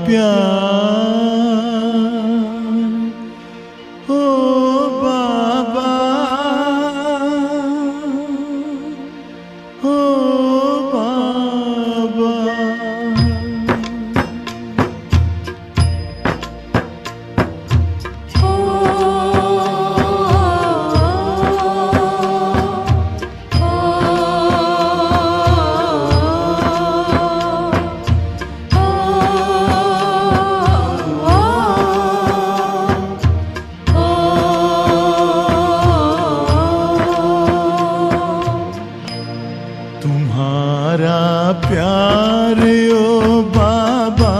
प्यार ओ बाबा, ओ बाबा। तुम्हारा प्यार ओ बाबा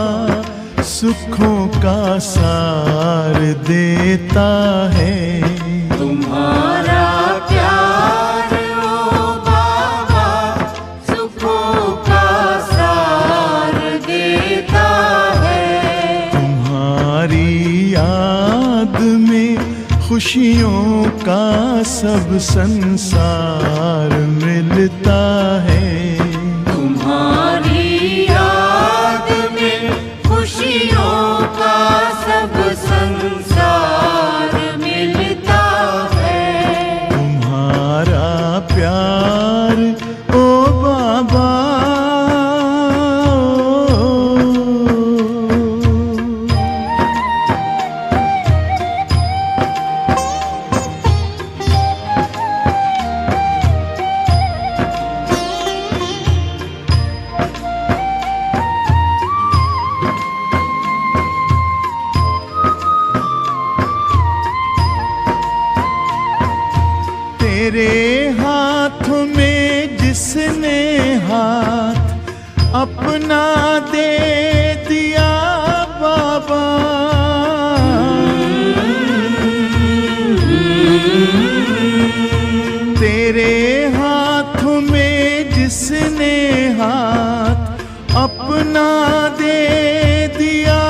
सुखों का सार देता है। तुम्हारा प्यार ओ बाबा सुखों का सार देता है। तुम्हारी याद में खुशियों का सब संसार मिलता है। तुम्हारी याद में खुशियों का सब संसार मिलता है। तुम्हारा प्यार ओ बाबा, तेरे हाथों में जिसने हाथ अपना दे दिया बाबा, तेरे हाथों में जिसने हाथ अपना दे दिया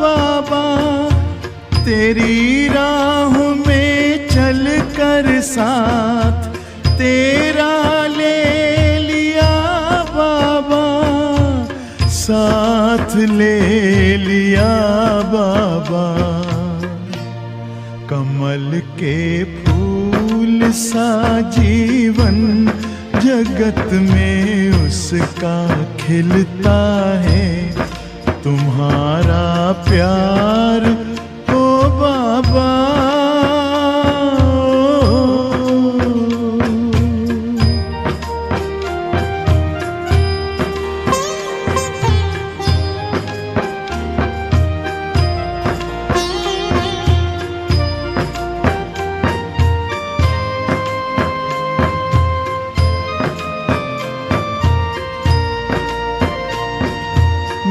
बाबा, तेरी राहों में चल कर साथ तेरा ले लिया बाबा, साथ ले लिया बाबा। कमल के फूल सा जीवन जगत में उसका खिलता है। तुम्हारा प्यार ओ बाबा,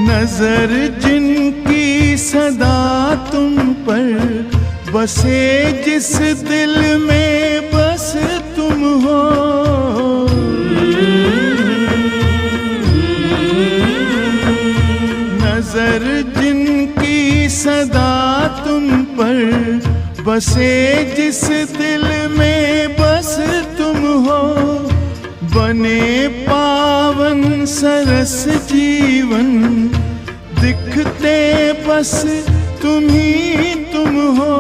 नजर जिनकी सदा तुम पर बसे, जिस दिल में बस तुम हो, नजर जिनकी सदा तुम पर बसे, जिस दिल में बस तुम हो, बने पावन सरस जीवन दिखते बस तुम ही तुम हो,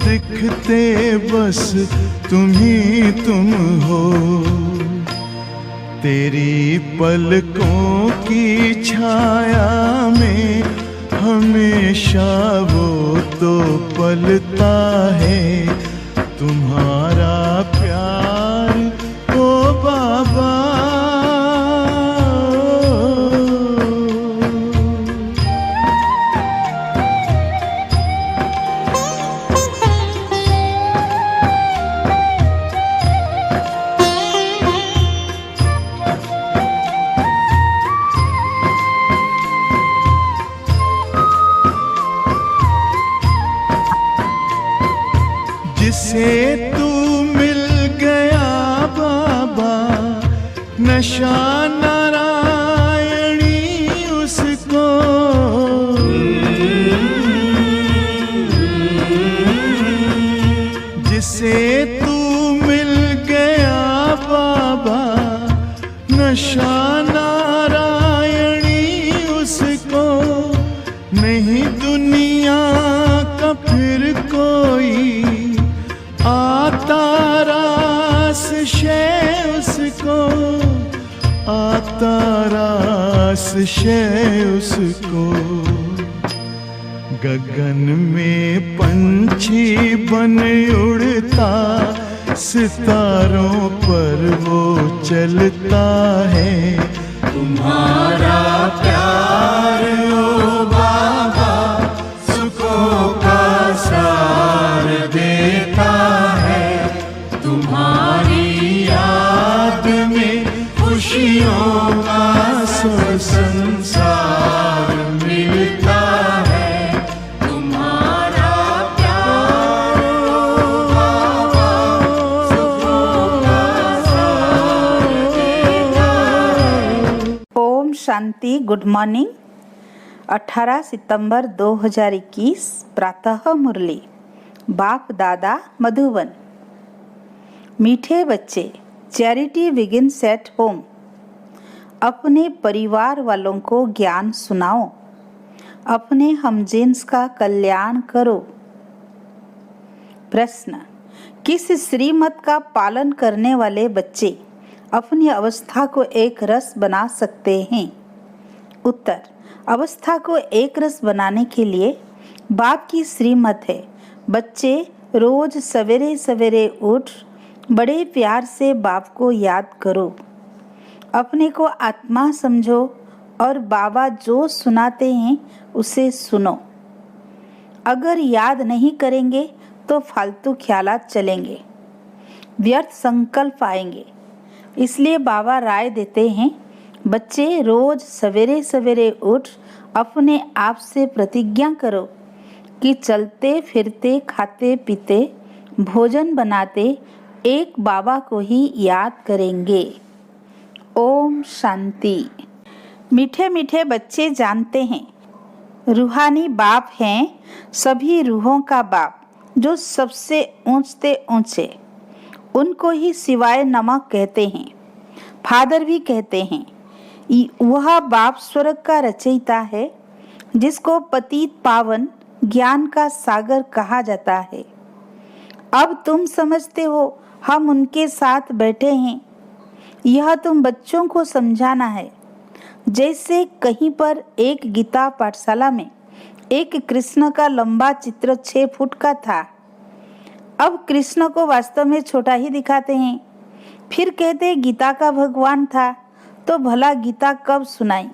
दिखते बस तुम ही तुम हो। तेरी पलकों की छाया में हमेशा वो तो पलता है। तुम्हारा प्यार ओ बाबा, जिसे तू मिल गया बाबा, नशा नारायणी उसको, जिसे तू मिल गया बाबा, नशा नारायणी उसको, नहीं दुनिया का फिर कोई आता रास शय उसको, आता रास शय उसको। गगन में पंछी बन उड़ता, सितारों पर वो चलता है। तुम्हारा प्यार ओ बाबा सुखों का सार देता है। तुम्हारी याद में खुशियों का सब संसार मिलता है। तुम्हारा प्यार ओ बाबा सुखों का सार देता है। ओम शांति। Good morning. 18 सितंबर 2021 प्रातः मुरली। बाप दादा मधुबन। मीठे बच्चे, चैरिटी बिगिन्स एट होम। अपने परिवार वालों को ज्ञान सुनाओ, अपने हमजिन्स का कल्याण करो। प्रश्न, किस श्रीमत का पालन करने वाले बच्चे अपनी अवस्था को एक रस बना सकते हैं? उत्तर, अवस्था को एक रस बनाने के लिए बाप की श्रीमत है, बच्चे रोज सवेरे सवेरे उठ बड़े प्यार से बाप को याद करो, अपने को आत्मा समझो और बाबा जो सुनाते हैं उसे सुनो। अगर याद नहीं करेंगे तो फालतू ख्यालात चलेंगे, व्यर्थ संकल्प आएंगे। इसलिए बाबा राय देते हैं, बच्चे रोज सवेरे सवेरे उठ अपने आप से प्रतिज्ञा करो कि चलते फिरते खाते पीते भोजन बनाते एक बाबा को ही याद करेंगे। ओम शांति। मीठे मीठे बच्चे जानते हैं, रूहानी बाप हैं सभी रूहों का बाप, जो सबसे ऊंचते ऊंचे, उनको ही सिवाय नमक कहते हैं, फादर भी कहते हैं। वह बाप स्वर्ग का रचयिता है, जिसको पतित पावन ज्ञान का सागर कहा जाता है। अब तुम समझते हो हम उनके साथ बैठे हैं, यह तुम बच्चों को समझाना है। जैसे कहीं पर एक गीता पाठशाला में एक कृष्ण का लंबा चित्र 6 फुट का था। अब कृष्ण को वास्तव में छोटा ही दिखाते हैं, फिर कहते गीता का भगवान था, तो भला गीता कब सुनाई?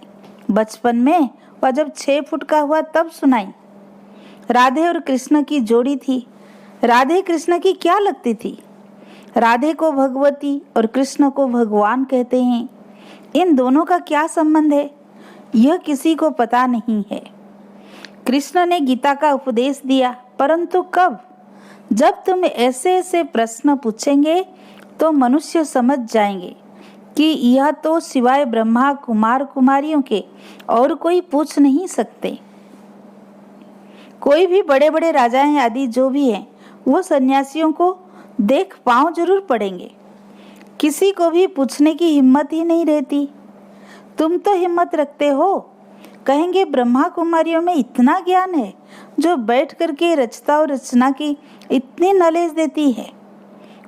बचपन में, और जब 6 फुट का हुआ तब सुनाई। राधे और कृष्ण की जोड़ी थी। राधे कृष्ण की क्या लगती थी? राधे को भगवती और कृष्ण को भगवान कहते हैं। इन दोनों का क्या संबंध है, यह किसी को पता नहीं है। कृष्ण ने गीता का उपदेश दिया, परंतु कब? जब तुम ऐसे ऐसे प्रश्न पूछेंगे तो मनुष्य समझ जाएंगे कि यह तो सिवाय ब्रह्मा कुमार कुमारियों के और कोई पूछ नहीं सकते। कोई भी बड़े बड़े राजाएं आदि जो भी हैं, वो सन्यासियों को देख पांव जरूर पड़ेंगे। किसी को भी पूछने की हिम्मत ही नहीं रहती। तुम तो हिम्मत रखते हो, कहेंगे ब्रह्मा कुमारियों में इतना ज्ञान है जो बैठ करके रचता और रचना की इतनी नॉलेज देती है,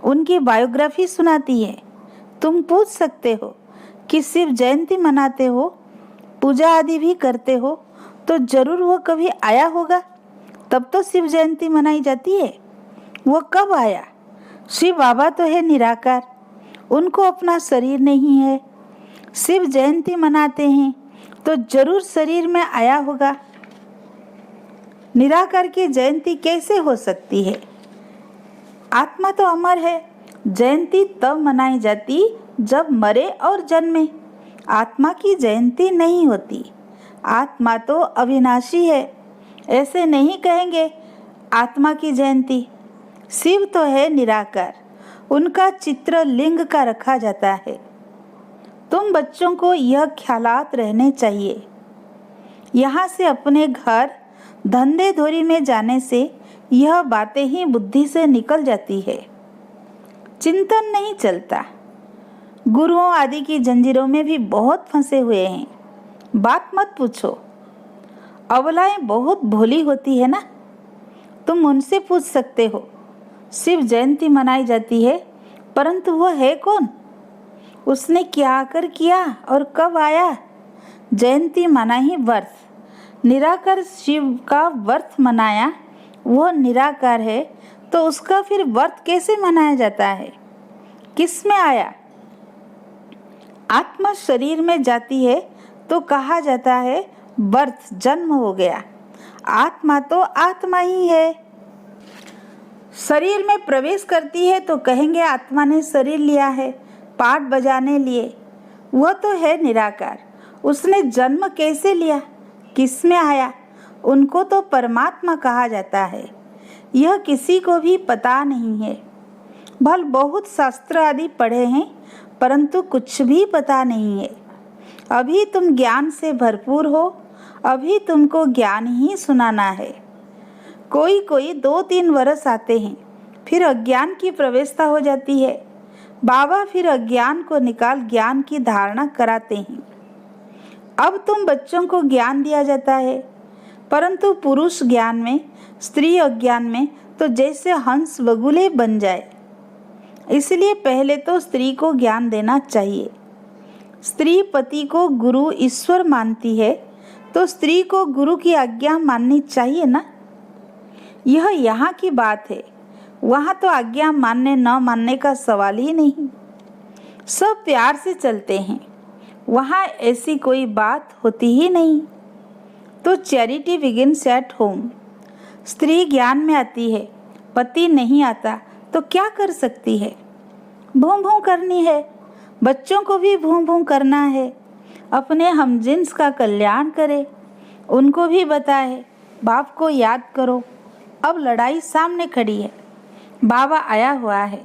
उनकी बायोग्राफी सुनाती है। तुम पूछ सकते हो कि शिव जयंती मनाते हो, पूजा आदि भी करते हो, तो जरूर वो कभी आया होगा, तब तो शिव जयंती मनाई जाती है। वो कब आया? शिव बाबा तो है निराकार, उनको अपना शरीर नहीं है। शिव जयंती मनाते हैं तो जरूर शरीर में आया होगा। निराकार की जयंती कैसे हो सकती है? आत्मा तो अमर है। जयंती तब मनाई जाती जब मरे और जन्मे। आत्मा की जयंती नहीं होती। आत्मा तो अविनाशी है, ऐसे नहीं कहेंगे आत्मा की जयंती। शिव तो है निराकार, उनका चित्र लिंग का रखा जाता है। तुम बच्चों को यह ख्यालात रहने चाहिए। यहाँ से अपने घर धंधे धोरी में जाने से यह बातें ही बुद्धि से निकल जाती है, चिंतन नहीं चलता। गुरुओं आदि की जंजीरों में भी बहुत फंसे हुए हैं, बात मत पूछो। अबलाएं बहुत भोली होती है ना, तुम उनसे पूछ सकते हो। शिव जयंती मनाई जाती है, परंतु वह है कौन? उसने क्या आकर किया और कब आया? जयंती माना ही व्रत। निराकार शिव का व्रत मनाया, वह निराकार है, तो उसका फिर व्रत कैसे मनाया जाता है? किस में आया? आत्मा शरीर में जाती है तो कहा जाता है बर्थ, जन्म हो गया। आत्मा तो आत्मा ही है। शरीर में प्रवेश करती है तो कहेंगे आत्मा ने शरीर लिया है पाठ बजाने लिए। वह तो है निराकार। उसने जन्म कैसे लिया, किस में आया? उनको तो परमात्मा कहा जाता है। यह किसी को भी पता नहीं है। भल बहुत शास्त्र आदि पढ़े हैं, परंतु कुछ भी पता नहीं है। अभी तुम ज्ञान से भरपूर हो, अभी तुमको ज्ञान ही सुनाना है। कोई कोई 2-3 वर्ष आते हैं, फिर अज्ञान की प्रवेशता हो जाती है। बाबा फिर अज्ञान को निकाल ज्ञान की धारणा कराते हैं। अब तुम बच्चों को ज्ञान दिया जाता है, परंतु पुरुष ज्ञान में, स्त्री अज्ञान में तो जैसे हंस बगुले बन जाए। इसलिए पहले तो स्त्री को ज्ञान देना चाहिए। स्त्री पति को गुरु ईश्वर मानती है, तो स्त्री को गुरु की आज्ञा माननी चाहिए ना। यह यहाँ की बात है, वहाँ तो आज्ञा मानने न मानने का सवाल ही नहीं। सब प्यार से चलते हैं, वहाँ ऐसी कोई बात होती ही नहीं। तो चैरिटी बिगिन्स एट होम। स्त्री ज्ञान में आती है, पति नहीं आता तो क्या कर सकती है? भूं भूं करनी है। बच्चों को भी भूं भूं करना है। अपने हमजिन्स का कल्याण करे, उनको भी बताए बाप को याद करो। अब लड़ाई सामने खड़ी है, बाबा आया हुआ है।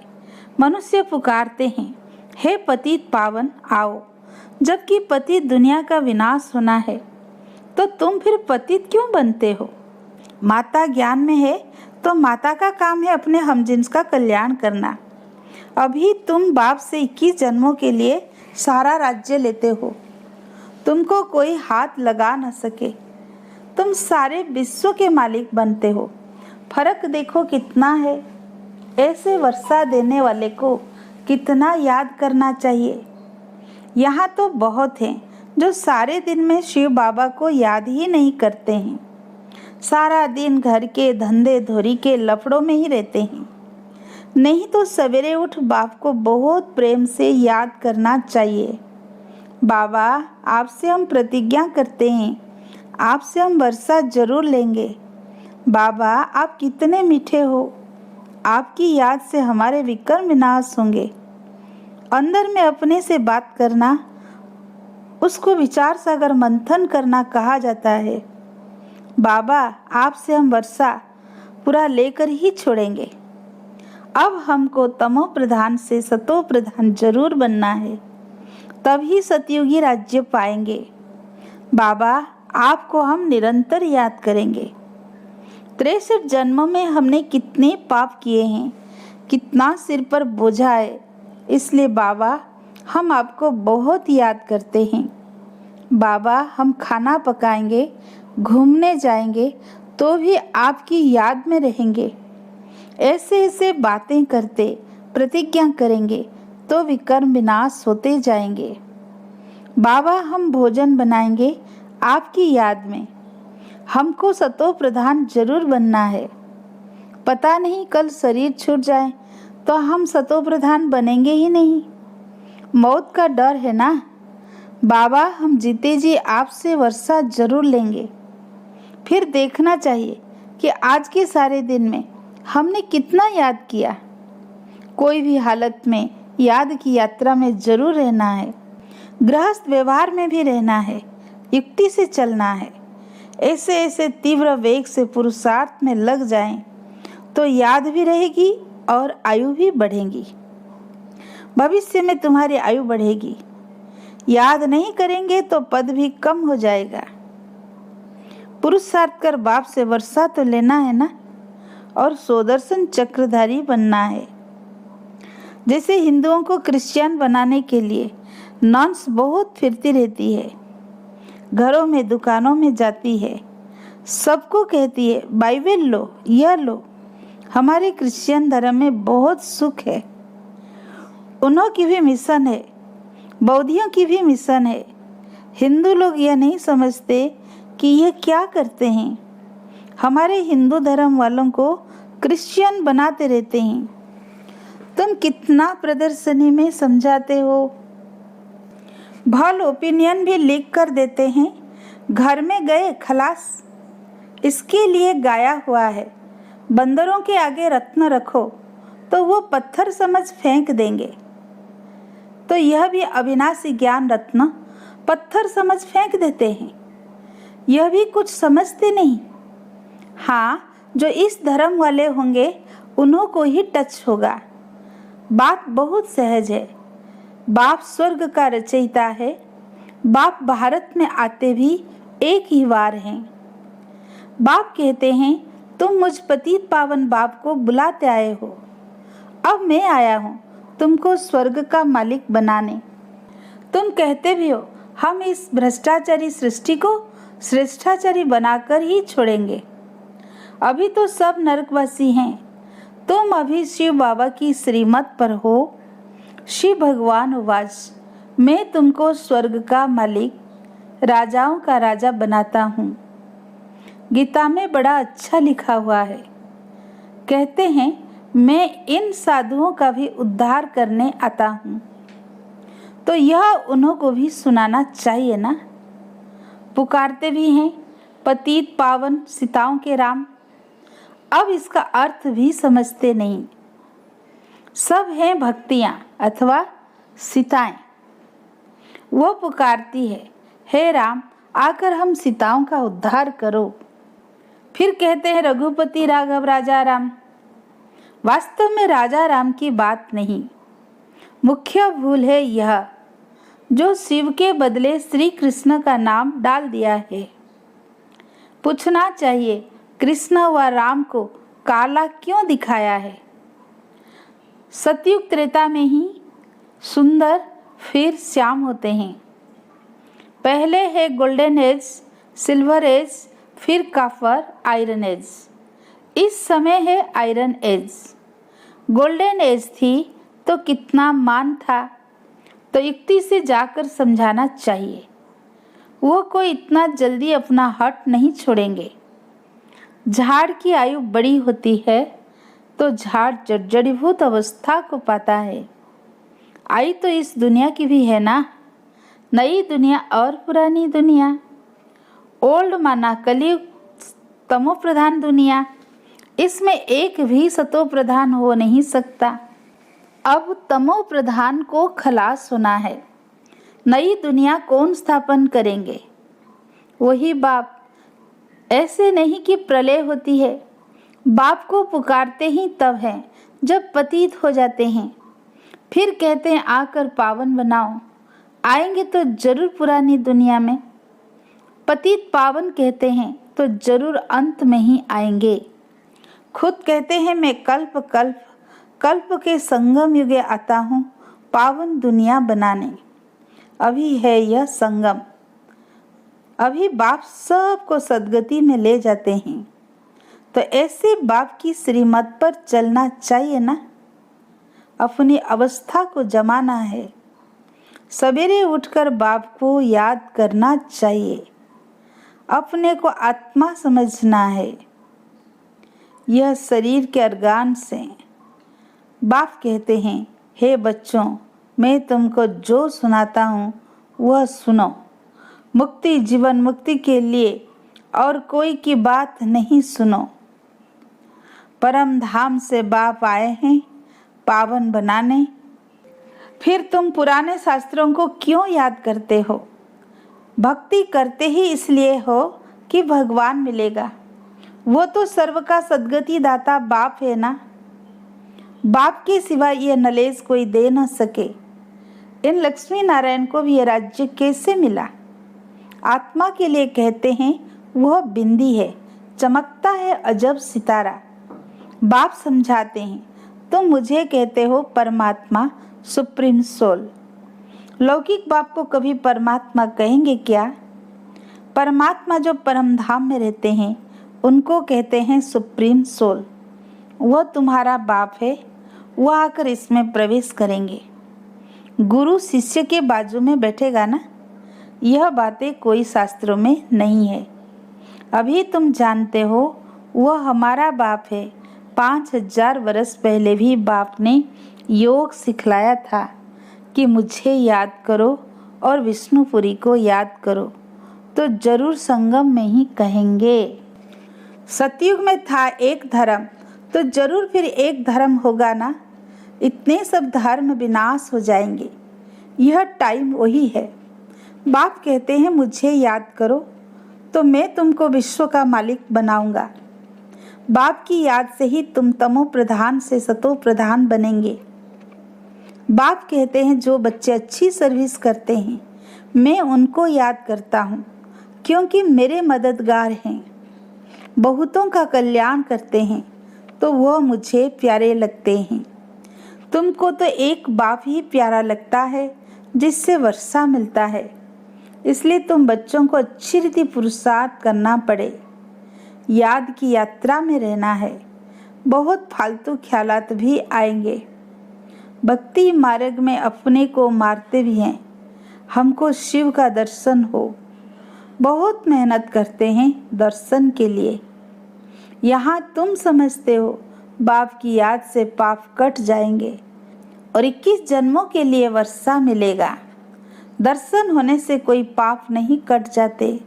मनुष्य पुकारते हैं, हे पतित पावन आओ, जबकि पतित दुनिया का विनाश होना है। तो तुम फिर पतित क्यों बनते हो? माता ज्ञान में है तो माता का काम है अपने हमजिन्स का कल्याण करना। अभी तुम बाप से 21 जन्मों के लिए सारा राज्य लेते हो, तुमको कोई हाथ लगा न सके। तुम सारे विश्व के मालिक बनते हो। फर्क देखो कितना है। ऐसे वर्षा देने वाले को कितना याद करना चाहिए। यहाँ तो बहुत हैं जो सारे दिन में शिव बाबा को याद ही नहीं करते हैं। सारा दिन घर के धंधे धोरी के लफड़ों में ही रहते हैं। नहीं तो सवेरे उठ बाप को बहुत प्रेम से याद करना चाहिए। बाबा, आपसे हम प्रतिज्ञा करते हैं, आपसे हम वर्षा जरूर लेंगे। बाबा, आप कितने मीठे हो, आपकी याद से हमारे विकर्म विनाश होंगे। अंदर में अपने से बात करना, उसको विचार सागर मंथन करना कहा जाता है। बाबा, आपसे हम वर्षा पूरा लेकर ही छोड़ेंगे। अब हमको तमो प्रधान से सतो प्रधान जरूर बनना है, तभी सतयुगी राज्य पाएंगे। बाबा, आपको हम निरंतर याद करेंगे। 63 जन्मों में हमने कितने पाप किए हैं, कितना सिर पर बोझा है। इसलिए बाबा, हम आपको बहुत याद करते हैं। बाबा, हम खाना पकाएंगे, घूमने जाएंगे तो भी आपकी याद में रहेंगे। ऐसे ऐसे बातें करते प्रतिज्ञा करेंगे तो विकर्म विनाश होते जाएंगे। बाबा, हम भोजन बनाएंगे आपकी याद में। हमको सतो प्रधान जरूर बनना है। पता नहीं कल शरीर छूट जाए तो हम सतो प्रधान बनेंगे ही नहीं। मौत का डर है ना। बाबा, हम जीते जी आपसे वर्षा जरूर लेंगे। फिर देखना चाहिए कि आज के सारे दिन में हमने कितना याद किया। कोई भी हालत में याद की यात्रा में जरूर रहना है। गृहस्थ व्यवहार में भी रहना है, युक्ति से चलना है। ऐसे ऐसे तीव्र वेग से पुरुषार्थ में लग जाएं तो याद भी रहेगी और आयु भी बढ़ेगी। भविष्य में तुम्हारी आयु बढ़ेगी। याद नहीं करेंगे तो पद भी कम हो जाएगा। पुरुषार्थ कर बाप से वर्षा तो लेना है ना, और सुदर्शन चक्रधारी बनना है। जैसे हिंदुओं को क्रिश्चियन बनाने के लिए नॉन्स बहुत फिरती रहती है, घरों में दुकानों में जाती है, सबको कहती है बाइबल लो, यह लो। हमारे क्रिश्चियन धर्म में बहुत सुख है। उन्हों की भी मिशन है, बौद्धियों की भी मिशन है। हिंदू लोग यह नहीं समझते कि यह क्या करते हैं। हमारे हिंदू धर्म वालों को क्रिश्चियन बनाते रहते हैं। तुम कितना प्रदर्शनी में समझाते हो, भल ओपिनियन भी लिख कर देते हैं, घर में गए खलास। इसके लिए गाया हुआ है, बंदरों के आगे रत्न रखो तो वो पत्थर समझ फेंक देंगे। तो यह भी अविनाशी ज्ञान रत्न पत्थर समझ फेंक देते हैं। यह भी कुछ समझते नहीं। हाँ, जो इस धर्म वाले होंगे उन्हों को ही टच होगा। बात बहुत सहज है। बाप स्वर्ग का रचयिता है। बाप भारत में आते भी एक ही बार हैं। बाप कहते हैं तुम मुझ पतित पावन बाप को बुलाते आए हो। अब मैं आया हूँ तुमको स्वर्ग का मालिक बनाने। तुम कहते भी हो हम इस भ्रष्टाचारी सृष्टि को श्रेष्ठाचारी बनाकर ही छोड़ेंगे। अभी तो सब नरकवासी हैं। तुम अभी शिव बाबा की श्रीमत पर हो। शिव भगवान उवाच, मैं तुमको स्वर्ग का मालिक, राजाओं का राजा बनाता हूँ। गीता में बड़ा अच्छा लिखा हुआ है। कहते हैं मैं इन साधुओं का भी उद्धार करने आता हूँ। तो यह उन्हों को भी सुनाना चाहिए ना। पुकारते भी हैं पतित पावन सीताओं के राम। अब इसका अर्थ भी समझते नहीं। सब हैं भक्तियाँ अथवा सीताएं। वो पुकारती है हे राम, आकर हम सीताओं का उद्धार करो। फिर कहते हैं रघुपति राघव राजा राम। वास्तव में राजा राम की बात नहीं। मुख्य भूल है यह जो शिव के बदले श्री कृष्ण का नाम डाल दिया है। पूछना चाहिए कृष्ण व राम को काला क्यों दिखाया है। सतयुग त्रेता में ही सुंदर फिर श्याम होते हैं। पहले है गोल्डन एज, सिल्वर एज, फिर काफर, आयरन एज। इस समय है आयरन एज। गोल्डन एज थी तो कितना मान था, तो युक्ति से जाकर समझाना चाहिए। वो कोई इतना जल्दी अपना हट नहीं छोड़ेंगे। झाड़ की आयु बड़ी होती है तो झाड़ जड़ीभूत अवस्था को पाता है। आई तो इस दुनिया की भी है ना, नई दुनिया और पुरानी दुनिया। ओल्ड माना कलयुग, तमो प्रधान दुनिया। इसमें एक भी सतो प्रधान हो नहीं सकता। अब तमो प्रधान को खलास होना है। नई दुनिया कौन स्थापन करेंगे? वही बाप। ऐसे नहीं कि प्रलय होती है। बाप को पुकारते ही तब है जब पतित हो जाते हैं। फिर कहते हैं आकर पावन बनाओ। आएंगे तो जरूर पुरानी दुनिया में। पतित पावन कहते हैं तो जरूर अंत में ही आएंगे। खुद कहते हैं मैं कल्प कल्प कल्प के संगम युगे आता हूँ पावन दुनिया बनाने। अभी है यह संगम। अभी बाप सबको सदगति में ले जाते हैं। तो ऐसे बाप की श्रीमत पर चलना चाहिए ना। अपनी अवस्था को जमाना है। सवेरे उठकर बाप को याद करना चाहिए। अपने को आत्मा समझना है। यह शरीर के अर्गान से। बाप कहते हैं हे बच्चों, मैं तुमको जो सुनाता हूँ वह सुनो। मुक्ति जीवन मुक्ति के लिए और कोई की बात नहीं सुनो। परम धाम से बाप आए हैं पावन बनाने। फिर तुम पुराने शास्त्रों को क्यों याद करते हो? भक्ति करते ही इसलिए हो कि भगवान मिलेगा। वो तो सर्व का सद्गति दाता बाप है ना। बाप के सिवा ये नलेज कोई दे न सके। इन लक्ष्मी नारायण को भी ये राज्य कैसे मिला? आत्मा के लिए कहते हैं वह बिंदी है, चमकता है अजब सितारा। बाप समझाते हैं तुम मुझे कहते हो परमात्मा, सुप्रीम सोल। लौकिक बाप को कभी परमात्मा कहेंगे क्या? परमात्मा जो परम धाम में रहते हैं उनको कहते हैं सुप्रीम सोल। वह तुम्हारा बाप है, वह आकर इसमें प्रवेश करेंगे। गुरु शिष्य के बाजू में बैठेगा ना, यह बातें कोई शास्त्रों में नहीं है। अभी तुम जानते हो वह हमारा बाप है। 5000 वर्ष पहले भी बाप ने योग सिखलाया था कि मुझे याद करो और विष्णुपुरी को याद करो, तो जरूर संगम में ही कहेंगे। सतयुग में था एक धर्म, तो जरूर फिर एक धर्म होगा ना। इतने सब धर्म विनाश हो जाएंगे, यह टाइम वही है। बाप कहते हैं मुझे याद करो तो मैं तुमको विश्व का मालिक बनाऊंगा। बाप की याद से ही तुम तमो प्रधान से सतो प्रधान बनेंगे। बाप कहते हैं जो बच्चे अच्छी सर्विस करते हैं मैं उनको याद करता हूँ, क्योंकि मेरे मददगार हैं। बहुतों का कल्याण करते हैं तो वह मुझे प्यारे लगते हैं। तुमको तो एक बाप ही प्यारा लगता है जिससे वर्षा मिलता है, इसलिए तुम बच्चों को अच्छी रीति पुरुषार्थ करना पड़े। याद की यात्रा में रहना है। बहुत फालतू ख्यालात भी आएंगे। भक्ति मार्ग में अपने को मारते भी हैं, हमको शिव का दर्शन हो। बहुत मेहनत करते हैं दर्शन के लिए। यहाँ तुम समझते हो बाप की याद से पाप कट जाएंगे और 21 जन्मों के लिए वर्षा मिलेगा। दर्शन होने से कोई पाप नहीं कट जाते।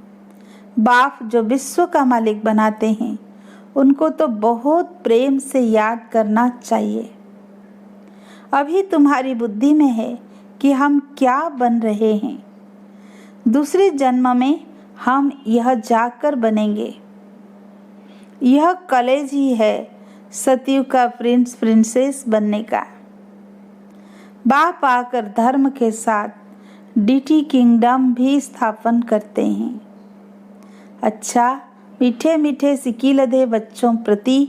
बाप जो विश्व का मालिक बनाते हैं उनको तो बहुत प्रेम से याद करना चाहिए। अभी तुम्हारी बुद्धि में है कि हम क्या बन रहे हैं। दूसरे जन्म में हम यह जाकर बनेंगे। यह कॉलेज ही है सतयुग का प्रिंस प्रिंसेस बनने का। बाप आकर धर्म के साथ डीटी किंगडम भी स्थापन करते हैं। अच्छा, मीठे मीठे सिकीलधे बच्चों प्रति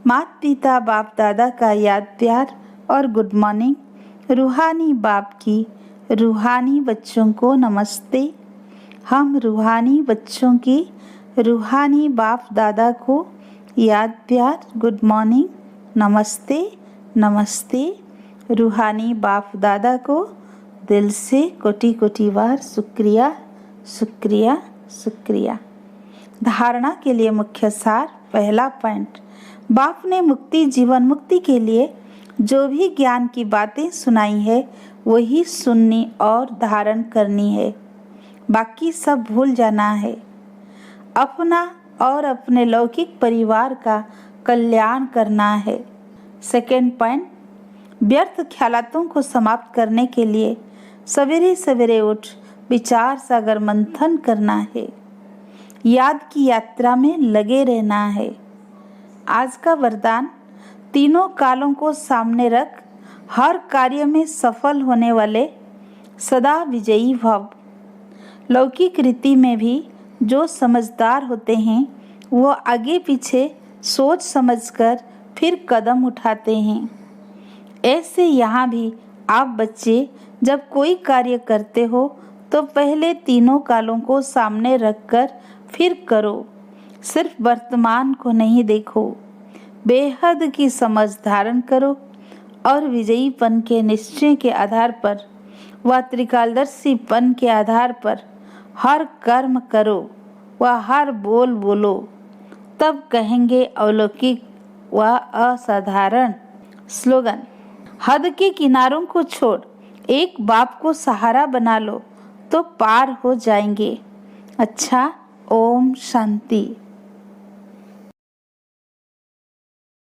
माता पिता बाप दादा का याद प्यार और गुड मॉर्निंग। रूहानी बाप की रूहानी बच्चों को नमस्ते। हम रूहानी बच्चों की रूहानी बाप दादा को याद प्यार गुड मॉर्निंग नमस्ते नमस्ते। रूहानी बाप दादा को दिल से कोटि कोटि बार शुक्रिया शुक्रिया शुक्रिया। धारणा के लिए मुख्य सार। पहला पॉइंट, बाप ने मुक्ति जीवन मुक्ति के लिए जो भी ज्ञान की बातें सुनाई है वही सुननी और धारण करनी है, बाकी सब भूल जाना है। अपना और अपने लौकिक परिवार का कल्याण करना है। सेकेंड पॉइंट, व्यर्थ ख्यालातों को समाप्त करने के लिए सवेरे सवेरे उठ विचार सागर मंथन करना है। याद की यात्रा में लगे रहना है। आज का वरदान, तीनों कालों को सामने रख हर कार्य में सफल होने वाले सदा विजयी भव। लौकिक रीति में भी जो समझदार होते हैं वो आगे पीछे सोच समझकर फिर कदम उठाते हैं। ऐसे यहाँ भी आप बच्चे जब कोई कार्य करते हो तो पहले तीनों कालों को सामने रखकर फिर करो। सिर्फ वर्तमान को नहीं देखो, बेहद की समझ धारण करो और विजयीपन के निश्चय के आधार पर व त्रिकालदर्शीपन के आधार पर हर कर्म करो व हर बोल बोलो, तब कहेंगे अलौकिक व असाधारण। स्लोगन, हद के किनारों को छोड़ एक बाप को सहारा बना लो तो पार हो जाएंगे। अच्छा, ओम शांति।